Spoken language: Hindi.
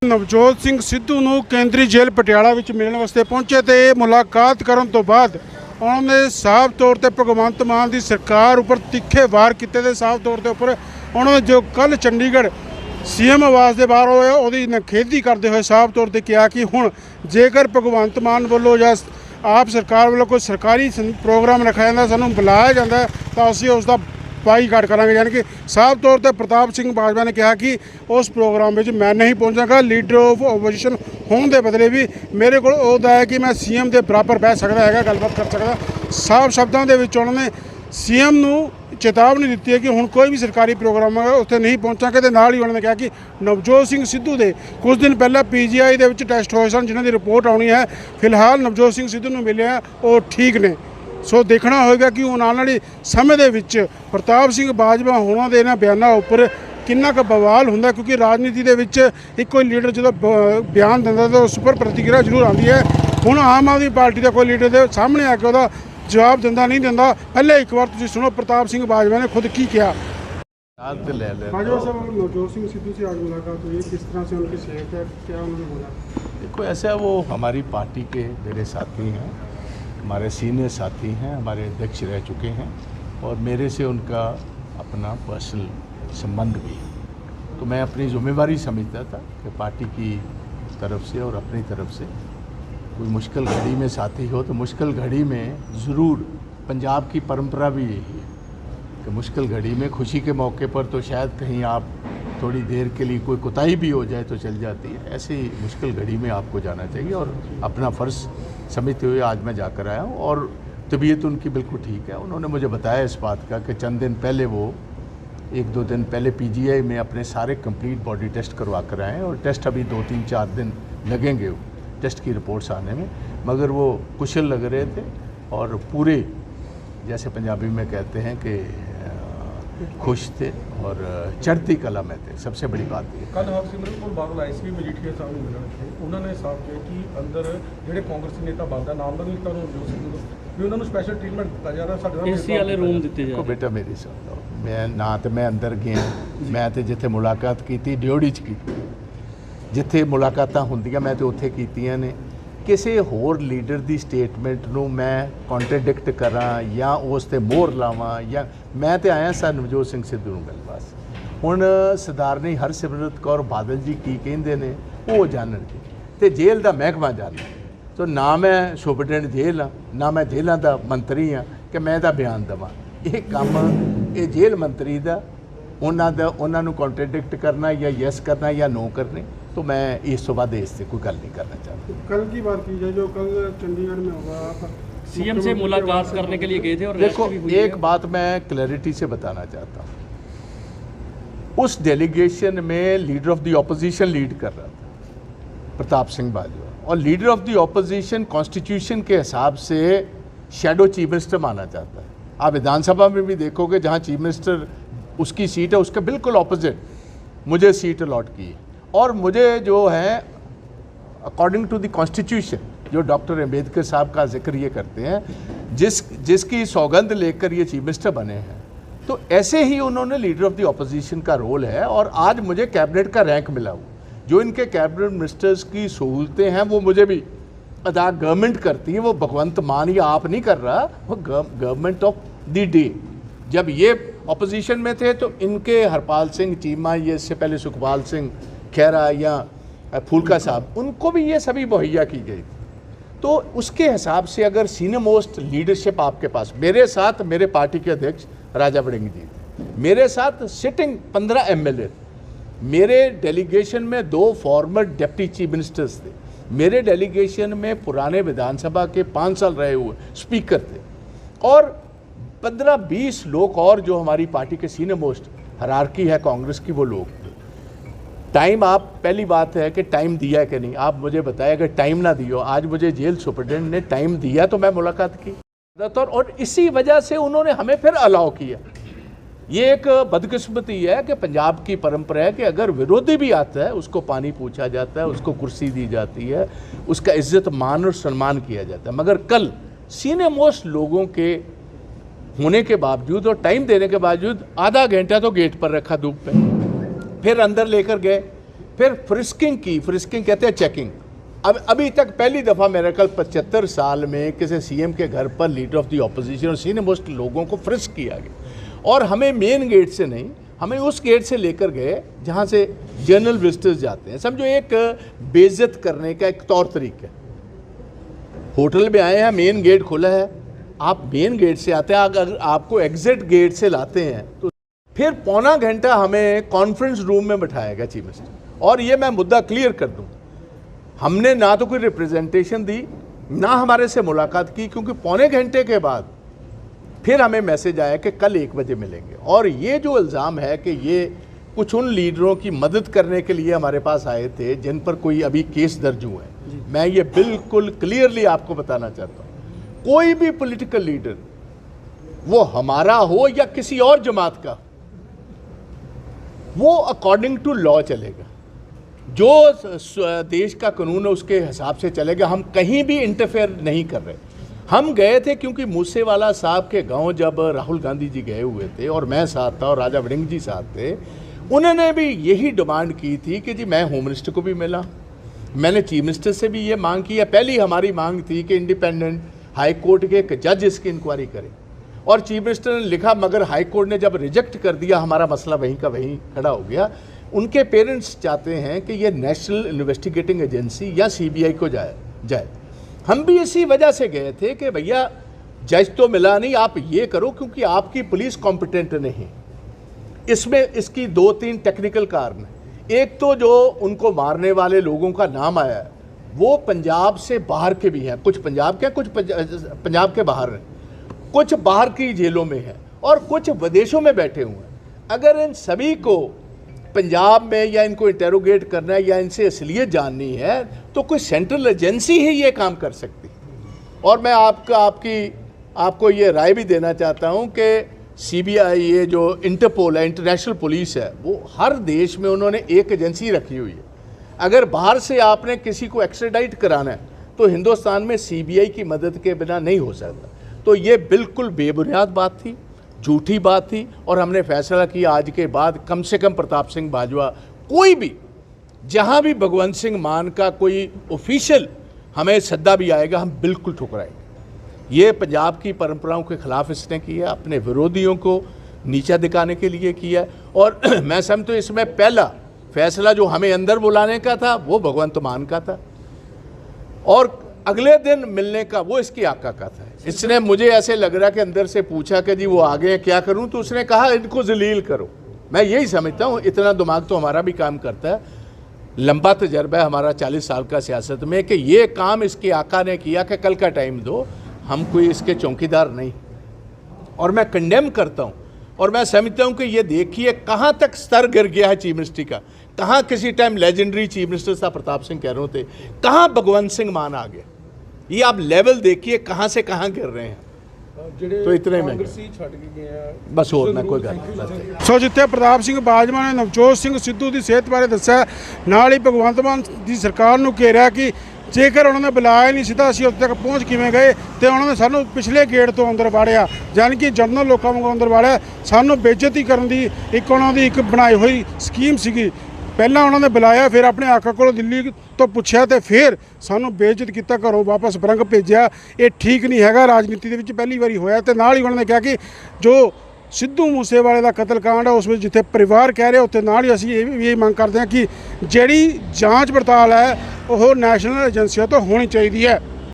ਨਵਜੋਤ ਸਿੰਘ ਸਿੱਧੂ ਨੂੰ ਕੇਂਦਰੀ ਜੇਲ੍ਹ ਪਟਿਆਲਾ ਵਿੱਚ ਮਿਲਣ ਵਾਸਤੇ ਪਹੁੰਚੇ ਤੇ ਮੁਲਾਕਾਤ ਕਰਨ ਤੋਂ ਬਾਅਦ ਉਹਨਾਂ ਨੇ ਸਾਫ਼ ਤੌਰ ਤੇ ਭਗਵੰਤ ਮਾਨ ਦੀ ਸਰਕਾਰ ਉੱਪਰ ਤਿੱਖੇ ਵਾਰ ਕੀਤੇ ਤੇ ਸਾਫ਼ ਤੌਰ ਤੇ ਉੱਪਰ ਉਹਨਾਂ ਨੇ ਜੋ ਕੱਲ ਚੰਡੀਗੜ੍ਹ सीएम आवास के बाहर होया ਉਹਦੀ ਨਖੇਦੀ करते हुए साफ तौर पर कहा कि हुण जेकर भगवंत मान वालों या आप सरकार वालों कोई सरकारी प्रोग्राम रखा जाता सानू बुलाया जाता है तो असीं उसका बाईकाट करांगे। यानी कि साफ तौर पर प्रताप सिंह बाजवा ने कहा कि उस प्रोग्राम में मैं नहीं पहुँचागा, लीडर ऑफ ओपोजिशन होने के बदले भी मेरे को है कि मैं सीएम के बराबर बह सकता है, गलबात कर सकता। साफ शब्दों के उन्होंने सीएम नूं चेतावनी दी है कि हुण कोई भी सरकारी प्रोग्राम है उत्थे नहीं पहुँचांगे। तो नाल ही उन्होंने कहा कि नवजोत सिंह सिद्धू के कुछ दिन पहले PGI दे विच टैसट होए सन जिन्हां दी रिपोर्ट आनी है। फिलहाल नवजोत सिंह सिद्धू नूं मिले हैं वो ठीक ने। सो देखना होगा कि हुण आने वाले समय दे विच प्रताप सिंह बाजवा होना दे इन्हां बयानां उपर किन्ना क बवाल हुंदा, क्योंकि राजनीति दे विच एक कोई लीडर जो बयान दिंदा तो उस पर प्रतिक्रिया जरूर आती है। हुण आम आदमी पार्टी का कोई लीडर दे सामने आके उहदा जवाब दिंदा नहीं दिंदा। पहले एक बार तुसीं सुनो प्रताप सिंह बाजवा ने खुद की किया। बाजवा साहब नवजोत सिंह सिद्धू से आज मुलाकात हुई, किस तरह से उनकी सेहत है, क्या उन्होंने बोला? देखो ऐसा वो हमारी पार्टी के मेरे साथी हैं, हमारे सीनियर साथी हैं, हमारे अध्यक्ष रह चुके हैं और मेरे से उनका अपना पर्सनल संबंध भी है। तो मैं अपनी जिम्मेवारी समझता था कि पार्टी की तरफ से और अपनी तरफ से कोई मुश्किल घड़ी में साथी हो तो मुश्किल घड़ी में ज़रूर, पंजाब की परंपरा भी यही है कि मुश्किल घड़ी में खुशी के मौके पर तो शायद कहीं आप थोड़ी देर के लिए कोई कोताही भी हो जाए तो चल जाती है, ऐसे ही मुश्किल घड़ी में आपको जाना चाहिए और अपना फ़र्ज़ समझते हुए आज मैं जाकर आया हूँ। और तबीयत उनकी बिल्कुल ठीक है। उन्होंने मुझे बताया इस बात का कि चंद दिन पहले वो 1-2 दिन पहले PGI में अपने सारे कंप्लीट बॉडी टेस्ट करवा कर आए हैं और टेस्ट अभी 2-3-4 दिन लगेंगे टेस्ट की रिपोर्ट्स आने में, मगर वो कुशल लग रहे थे और पूरे जैसे पंजाबी में कहते हैं कि खुश थे और चढ़ती कला में थे। सबसे बड़ी बात ये कल हरसिमरत कौर बादल आई सी मजीठिया साहब ਨੂੰ ਮਿਲਣ थे, उन्होंने साफ किया कि अंदर ਜਿਹੜੇ ਕਾਂਗਰਸੀ ਨੇਤਾ ਬਣਦਾ ਨਾਮ ਦਾ ਨਹੀਂ ਲਿਖਤਾ ਨਵਜੋਤ ਸਿੰਘ ਨੂੰ ਵੀ ਉਹਨਾਂ ਨੂੰ ਸਪੈਸ਼ਲ ਟ੍ਰੀਟਮੈਂਟ ਦਿੱਤਾ ਜਾ ਰਿਹਾ ਸਾਡੇ ਨਾਲ एसी वाले रूम ਦਿੱਤੇ ਜਾ ਰਹੇ। बेटा मेरी सुन लो, मैं ना तो मैं अंदर गया, मैं तो जिथे मुलाकात की ड्योड़ी च की, जिथे मुलाकातां ਹੁੰਦੀਆਂ मैं तो उत्थे कीतियां ने। किसी होर लीडर की स्टेटमेंट ਨੂੰ मैं कॉन्ट्राडिक्ट करा या उस ते मोहर लावां या मैं तो आया सर नवजोत ਸਿੰਘ ਸਿੱਧੂ ਨੂੰ ਮਿਲਣ ਵਾਸਤੇ। ਹੁਣ ਸਰਦਾਰਨੀ ਹਰਸਿਮਰਤ ਕੌਰ ਬਾਦਲ ਜੀ ਕੀ ਕਹਿੰਦੇ ਨੇ ਉਹ ਜਾਣਨਗੇ ਤੇ ਜੇਲ੍ਹ ਦਾ ਮਹਿਕਮਾ ਜਾਣਦਾ। ਸੋ ਨਾ ਮੈਂ ਸੁਪਰਡੈਂਟ ਜੇਲ੍ਹ ਹਾਂ, ਨਾ ਮੈਂ ਜੇਲ੍ਹਾਂ ਦਾ ਮੰਤਰੀ ਹਾਂ ਕਿ ਮੈਂ ਇਹਦਾ ਬਿਆਨ ਦੇਵਾਂ। ਇਹ ਕੰਮ ਇਹ ਜੇਲ੍ਹ ਮੰਤਰੀ ਦਾ ਉਹਨਾਂ ਨੂੰ कॉन्ट्राडिक्ट करना या यस करना या नो करने। तो मैं इस तो बाद इससे कोई गल नहीं करना चाहता। कल की बात की जाए जो कल चंडीगढ़ में होगा, आप सीएम से मुलाकात करने के लिए गए थे और देखो एक बात मैं क्लैरिटी से बताना चाहता हूँ। उस डेलीगेशन में leader of the opposition lead कर रहा था प्रताप सिंह बाजवा, और leader of the opposition constitution के हिसाब से शैडो चीफ मिनिस्टर माना जाता है। आप विधानसभा में भी देखोगे जहाँ चीफ मिनिस्टर उसकी सीट है उसके बिल्कुल ऑपोजिट मुझे सीट अलॉट की है। और मुझे जो है अकॉर्डिंग टू द कॉन्स्टिट्यूशन जो डॉक्टर अम्बेडकर साहब का जिक्र ये करते हैं, जिसकी सौगंध लेकर ये चीफ मिनिस्टर बने हैं, तो ऐसे ही उन्होंने लीडर ऑफ द ऑपोजिशन का रोल है। और आज मुझे कैबिनेट का रैंक मिला हुआ, जो इनके कैबिनेट मिनिस्टर्स की सहूलतें हैं वो मुझे भी अदा गवर्नमेंट करती है। वो भगवंत मान या आप नहीं कर रहा, वो गवर्नमेंट ऑफ द डे। जब ये ऑपोजिशन में थे तो इनके हरपाल सिंह चीमा, ये इससे पहले सुखपाल सिंह खैरा या फूलका साहब, उनको भी ये सभी मुहैया की गई। तो उसके हिसाब से अगर सीनियर मोस्ट लीडरशिप आपके पास, मेरे साथ मेरे पार्टी के अध्यक्ष राजा वड़िंग जी थे, मेरे साथ सिटिंग 15 MLA, मेरे डेलीगेशन में 2 फॉर्मर डिप्टी चीफ मिनिस्टर्स थे, मेरे डेलीगेशन में पुराने विधानसभा के 5 साल रहे हुए स्पीकर थे और 15-20 लोग और जो हमारी पार्टी के सीनियर मोस्ट हायरार्की है कांग्रेस की, वो लोग थे। टाइम, आप पहली बात है कि टाइम दिया है कि नहीं, आप मुझे बताएं। अगर टाइम ना दियो, आज मुझे जेल सुपरडेंट ने टाइम दिया तो मैं मुलाकात की, और इसी वजह से उन्होंने हमें फिर अलाउ किया। ये एक बदकिस्मती है कि पंजाब की परंपरा है कि अगर विरोधी भी आता है उसको पानी पूछा जाता है, उसको कुर्सी दी जाती है, उसका इज्जत मान और सम्मान किया जाता है। मगर कल सीनियर मोस्ट लोगों के होने के बावजूद और टाइम देने के बावजूद आधा घंटा तो गेट पर रखा धूप पे, फिर अंदर लेकर गए, फिर फ्रिस्किंग की, फ्रिस्किंग कहते हैं चेकिंग। अब अभी तक पहली दफ़ा मेरे ख्याल 75 साल में किसी सीएम के घर पर लीडर ऑफ द ऑपोजिशन और सीनियर मोस्ट लोगों को फ्रिस्क किया गया, और हमें मेन गेट से नहीं, हमें उस गेट से लेकर गए जहाँ से जनरल विजिटर्स जाते हैं। समझो एक बेइज्जत करने का एक तौर तरीका। होटल में आए हैं, मेन गेट खुला है, आप मेन गेट से आते हैं, अगर आपको एग्जिट गेट से लाते हैं तो फिर पौना घंटा हमें कॉन्फ्रेंस रूम में बिठाएगा चीफ मिनिस्टर। और ये मैं मुद्दा क्लियर कर दूं, हमने ना तो कोई रिप्रेजेंटेशन दी, ना हमारे से मुलाकात की, क्योंकि पौने घंटे के बाद फिर हमें मैसेज आया कि कल 1 बजे मिलेंगे। और ये जो इल्ज़ाम है कि ये कुछ उन लीडरों की मदद करने के लिए हमारे पास आए थे जिन पर कोई अभी केस दर्ज हुए हैं, मैं ये बिल्कुल क्लियरली आपको बताना चाहता हूँ, कोई भी पॉलिटिकल लीडर, वो हमारा हो या किसी और जमात का, वो अकॉर्डिंग टू लॉ चलेगा, जो देश का कानून है उसके हिसाब से चलेगा। हम कहीं भी इंटरफेयर नहीं कर रहे। हम गए थे क्योंकि मूसेवाला साहब के गांव जब राहुल गांधी जी गए हुए थे और मैं साथ था और राजा वड़िंग जी साथ थे, उन्होंने भी यही डिमांड की थी कि जी मैं होम मिनिस्टर को भी मिला, मैंने चीफ मिनिस्टर से भी ये मांग की है। पहली हमारी मांग थी कि इंडिपेंडेंट हाई कोर्ट के एक जज इसकी इंक्वायरी करें, और चीफ मिनिस्टर ने लिखा, मगर हाई कोर्ट ने जब रिजेक्ट कर दिया, हमारा मसला वहीं का वहीं खड़ा हो गया। उनके पेरेंट्स चाहते हैं कि ये नेशनल इन्वेस्टिगेटिंग एजेंसी या सीबीआई को जाए। हम भी इसी वजह से गए थे कि भैया जज तो मिला नहीं, आप ये करो, क्योंकि आपकी पुलिस कॉम्पिटेंट नहीं। इसमें इसकी 2-3 टेक्निकल कारण हैं। एक तो जो उनको मारने वाले लोगों का नाम आया है वो पंजाब से बाहर के भी हैं, कुछ पंजाब के, कुछ पंजाब के बाहर हैं, कुछ बाहर की जेलों में हैं और कुछ विदेशों में बैठे हुए हैं। अगर इन सभी को पंजाब में या इनको इंटेरोगेट करना है या इनसे असलियत जाननी है तो कोई सेंट्रल एजेंसी ही ये काम कर सकती। और मैं आपको ये राय भी देना चाहता हूँ कि सीबीआई, ये जो इंटरपोल है, इंटरनेशनल पुलिस है, वो हर देश में उन्होंने एक एजेंसी रखी हुई है। अगर बाहर से आपने किसी को एक्स्ट्राडाइट कराना है तो हिंदुस्तान में सीबीआई की मदद के बिना नहीं हो सकता। तो ये बिल्कुल बेबुनियाद बात थी, झूठी बात थी, और हमने फैसला किया आज के बाद कम से कम प्रताप सिंह बाजवा, कोई भी जहाँ भी भगवंत सिंह मान का कोई ऑफिशियल हमें सद्दा भी आएगा, हम बिल्कुल ठुकराएंगे। ये पंजाब की परंपराओं के ख़िलाफ़ इसने किया, अपने विरोधियों को नीचा दिखाने के लिए किया। और मैं समझता हूँ इसमें पहला फैसला जो हमें अंदर बुलाने का था वो भगवंत मान का था, और अगले दिन मिलने का वो इसकी आका का था। इसने, मुझे ऐसे लग रहा कि अंदर से पूछा कि जी वो आ गए हैं, क्या करूं, तो उसने कहा इनको जलील करो। मैं यही समझता हूं, इतना दिमाग तो हमारा भी काम करता है, लंबा तजर्बा है हमारा 40 साल का सियासत में, कि ये काम इसके आका ने किया कि कल का टाइम दो, हम कोई इसके चौकीदार नहीं। और मैं कंडेम करता हूं, और मैं समझता हूं कि ये देखिए कहाँ तक स्तर गिर गया है चीफ मिनिस्ट्री का। कहाँ किसी टाइम लेजेंडरी चीफ मिनिस्टर था प्रताप सिंह कैरों थे, कहाँ भगवंत सिंह मान आ गया। ये आप लेवल देखिए कहाँ से कहाँ गिर रहे हैं। तो इतने में बस ਹੋਰ ਮੈਂ ਕੋਈ ਗੱਲ ਨਹੀਂ। ਸੋ ਜਿੱਥੇ ਪ੍ਰਤਾਪ ਸਿੰਘ ਬਾਜਵਾ ਨੇ ਨਵਜੋਤ ਸਿੰਘ ਸਿੱਧੂ ਦੀ ਸਿਹਤ ਬਾਰੇ ਦੱਸਿਆ, ਨਾਲ ਹੀ ਭਗਵੰਤ ਮਾਨ ਦੀ ਸਰਕਾਰ ਨੂੰ ਘੇਰਿਆ ਕਿ ਜੇਕਰ ਉਹਨਾਂ ਨੇ ਬੁਲਾਇਆ ਨਹੀਂ ਸਿੱਧਾ ਅਸੀਂ ਉੱਥੇ ਤੱਕ ਪਹੁੰਚ ਕਿਵੇਂ ਗਏ, ਤੇ ਉਹਨਾਂ ਨੇ ਸਾਨੂੰ ਪਿਛਲੇ ਗੇਟ ਤੋਂ ਅੰਦਰ ਵਾੜਿਆ, ਯਾਨੀ ਕਿ ਜਨਰਲ ਲੋਕਾਂ ਵਾਂਗੂ ਅੰਦਰ ਵਾੜਿਆ। ਸਾਨੂੰ ਬੇਇੱਜ਼ਤੀ ਕਰਨ ਦੀ ਇੱਕ ਉਹਨਾਂ ਦੀ ਇੱਕ ਬਣਾਈ ਹੋਈ ਸਕੀਮ ਸੀਗੀ। ਪਹਿਲਾਂ ਉਹਨਾਂ ਨੇ ਬੁਲਾਇਆ, ਫਿਰ ਆਪਣੇ ਆਕਾ ਕੋਲੋਂ ਦਿੱਲੀ ਤੋਂ ਪੁੱਛਿਆ ਤੇ ਫਿਰ ਸਾਨੂੰ ਬੇਇੱਜ਼ਤ ਕੀਤਾ, ਘਰੋਂ ਵਾਪਸ ਬਰੰਗ ਭੇਜਿਆ। ਇਹ ਠੀਕ ਨਹੀਂ ਹੈਗਾ, ਰਾਜਨੀਤੀ ਦੇ ਵਿੱਚ ਪਹਿਲੀ ਵਾਰੀ ਹੋਇਆ। ਤੇ ਨਾਲ ਹੀ ਉਹਨਾਂ ਨੇ ਕਿਹਾ ਕਿ ਜੋ ਸਿੱਧੂ ਮੂਸੇਵਾਲੇ ਦਾ ਕਤਲकांड ਹੈ ਉਸ ਵਿੱਚ ਜਿੱਥੇ ਪਰਿਵਾਰ ਕਹਿ ਰਿਹਾ, ਉੱਥੇ ਨਾਲ ਹੀ ਅਸੀਂ ਇਹ ਮੰਗ ਕਰਦੇ ਹਾਂ ਕਿ ਜਿਹੜੀ ਜਾਂਚ ਪੜਤਾਲ ਹੈ ਉਹ ਨੈਸ਼ਨਲ ਏਜੰਸੀਆਂ ਤੋਂ ਹੋਣੀ ਚਾਹੀਦੀ ਹੈ।